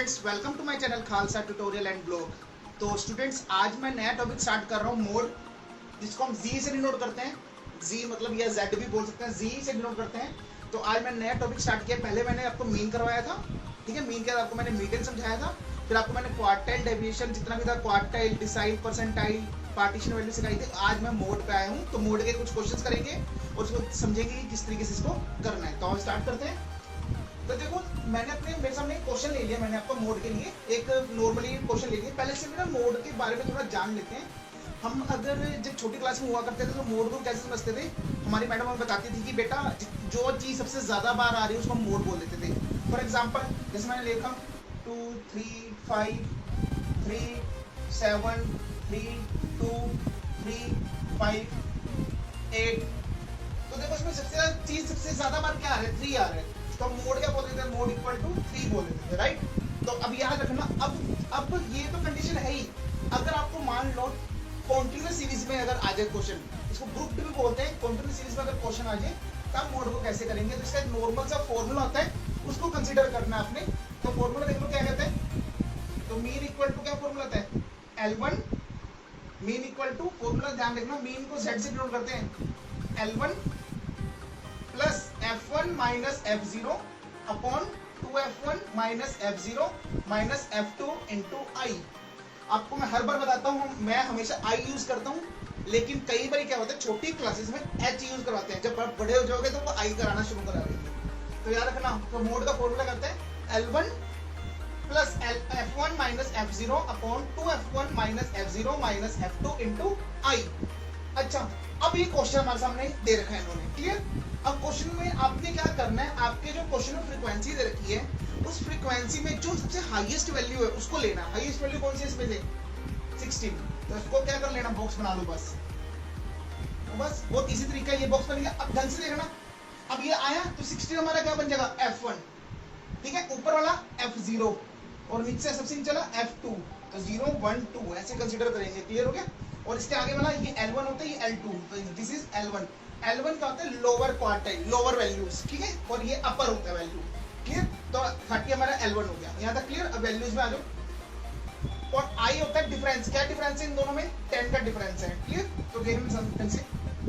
Students, welcome to my channel Khalsa tutorial and blog. तो students, आज मैं नया टॉपिक स्टार्ट कर रहा हूँ, मोड, जिसको हम जी से डिनोट करते हैं। जी मतलब या जेड भी बोल सकते हैं, जी से डिनोट करते हैं। तो आज मैंने नया टॉपिक स्टार्ट किया। पहले मैंने आपको मीन करवाया था, ठीक है। मीन के बाद आपको मैंने मीडियन समझाया था, फिर आपको मैंने क्वार्टाइल, डेविएशन जितना भी था, quartile, decile, percentile, partition value सिखाई थी। आज मैं मोड पे आया हूँ, तो मोड के कुछ क्वेश्चंस करेंगे और उसको समझेंगे कि किस तरीके से इसको करना है। तो हम स्टार्ट करते हैं। तो देखो, मेरे सामने एक क्वेश्चन ले लिया मैंने आपको मोड के लिए, एक नॉर्मली क्वेश्चन ले लिया। पहले से ना मोड के बारे में थोड़ा जान लेते हैं। हम अगर जब छोटी क्लास में हुआ करते थे तो मोड को कैसे समझते थे, हमारी मैडम हमें बताती थी कि बेटा जो चीज़ सबसे ज़्यादा बार आ रही है उसको हम मोड बोल देते थे। फॉर एग्जाम्पल, जैसे मैंने लिखा 2 3 5 3 7 3 2 3 5 8। तो देखो, इसमें सबसे ज़्यादा बार क्या आ रहा है? 3 आ रहा है। तो मोड क्या बोल देते हैं? मोड इक्वल टू 3 बोल देते थे, राइट। तो अब याद रखना, अब ये तो कंडीशन है ही। अगर आपको मान लो कॉन्टिन्यूअस सीरीज में अगर आ जाए क्वेश्चन, इसको ग्रुप्ड भी बोलते हैं, कॉन्टिन्यूअस सीरीज में अगर क्वेश्चन आ जाए तब मोड को कैसे करेंगे। तो इसका एक नॉर्मल सा फॉर्मूला होता है, उसको कंसीडर करना है आपने। तो फॉर्मूला देख लो क्या कहते हैं। तो मीन इक्वल टू क्या फॉर्मूला होता है? L1। Mean equal to formula ध्यान रखना, मीन को Z से डिनोट करते हैं। L1 plus F1 minus F0 upon 2F1 minus F0 minus F2 into I. आपको मैं हर बार बताता हूँ, मैं हमेशा आई यूज करता हूँ, लेकिन कई बार क्या होता है छोटी क्लासेस में एच यूज करवाते हैं। जब आप बड़े हो जाओगे तो वो आई कराना शुरू करा देंगे। तो याद रखना, तो मोड का फॉर्मूला करते हैं L1 plus F1 minus F0 upon 2F1 minus F0 minus F2 into I. अच्छा, अब ये क्वेश्चन हमारे सामने दे रखा है इन्होंने, क्लियर। अब क्वेश्चन में आपने क्या करना है, आपके जो क्वेश्चन में फ्रीक्वेंसी दे रखी है, उस फ्रीक्वेंसी में जो सबसे हाईएस्ट वैल्यू है उसको लेना। हाईएस्ट वैल्यू कौन सी है इसमें से? 16। तो इसको क्या कर लेना, बॉक्स बना लो बस। तो बस बहुत इजी तरीका है, ये बॉक्स बन गया। अब ढंग से देखना, अब ये आया तो 16 हमारा क्या बन जाएगा? F1, ठीक है। ऊपर वाला F0 और नीचे सबसे नीचे वाला F2। तो 0 1 2 ऐसे कंसीडर करेंगे, क्लियर हो गया। और इसके आगे वाला ये L1 होता है, ये L2। तो दिस इज L1। L1 का होता है लोअर क्वार्टाइल, लोअर वैल्यूज, ठीक है। और ये अपर होता है वैल्यू, क्लियर। तो 30 हमारा L1 हो गया, यहाँ तक क्लियर। अब वैल्यूज में आ जाओ। और I होता है डिफरेंस। क्या डिफरेंस है इन दोनों में? 10 का डिफरेंस है, क्लियर। तो गेम में से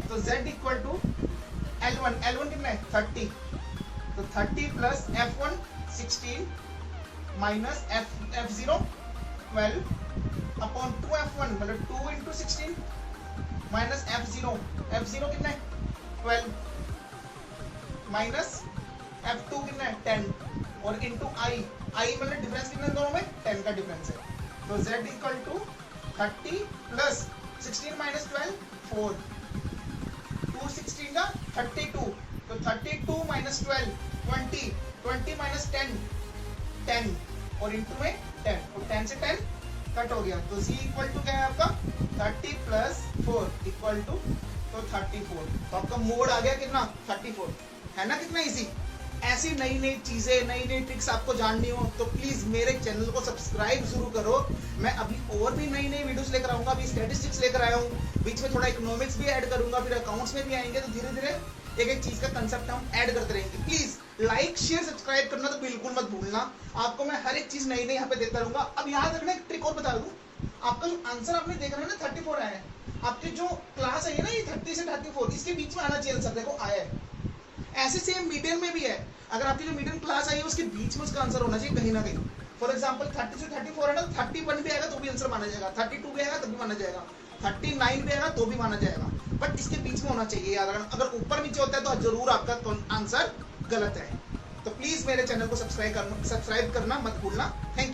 तो Z equal to L1। L1 कितना है? 30। तो 30 plus F1 16 minus F0 12 upon 2F1 मतलब 2 इंटू 16 माइनस F0 कितना है? 12 माइनस F2 कितना है? 10 और इंटू I मतलब डिफरेंस कितना है दोनों में? 10 का डिफरेंस है। तो Z इक्वल टू 30 प्लस 16 माइनस 12 4 2 16 का 32। तो 32 माइनस 12 20 माइनस 10 और इंटू में 10 और 10 से 10 कट हो गया। तो Z इक्वल टू क्या है आपका? 30 प्लस 4 इक्वल टू तो 34। तो आपका मोड आ गया कितना? 34, है ना। कितना इजी। ऐसी नई नई चीजें, नई नई ट्रिक्स आपको जाननी हो तो प्लीज मेरे चैनल को सब्सक्राइब जरूर करो। मैं अभी और भी नई नई वीडियोस लेकर आऊंगा। अभी स्टैटिस्टिक्स लेकर आया हूँ, बीच में थोड़ा इकोनॉमिक्स भी ऐड करूंगा, फिर अकाउंट्स में भी आएंगे। तो धीरे धीरे एक एक चीज का कंसेप्ट हम ऐड करते रहेंगे। प्लीज लाइक शेयर सब्सक्राइब करना तो बिल्कुल मत भूलना। आपको मैं हर एक चीज नई नई यहाँ पे देता रहूंगा। अब याद रखना, एक ट्रिक और बता दूं, आपका जो आंसर आपने देख रहे हैं ना 34 आया है, आपकी जो क्लास आई है ना ये 30 से 34, इसके बीच में आना चाहिए आंसर। देखो आया है। ऐसे सेम मीडियन में भी है, अगर आपकी जो मीडियन क्लास आई है उसके बीच में उसका आंसर होना चाहिए कहीं ना कहीं। फॉर एग्जांपल 30 से 34 है ना, 31 भी आएगा तो भी आंसर माना जाएगा, 32 भी आएगा तो भी माना जाएगा, 39 भी आएगा तो भी माना जाएगा, बट इसके बीच में होना चाहिए। याद रखना, अगर ऊपर नीचे होता है तो जरूर आपका आंसर गलत है। तो प्लीज मेरे चैनल को सब्सक्राइब करना मत भूलना। Thank you.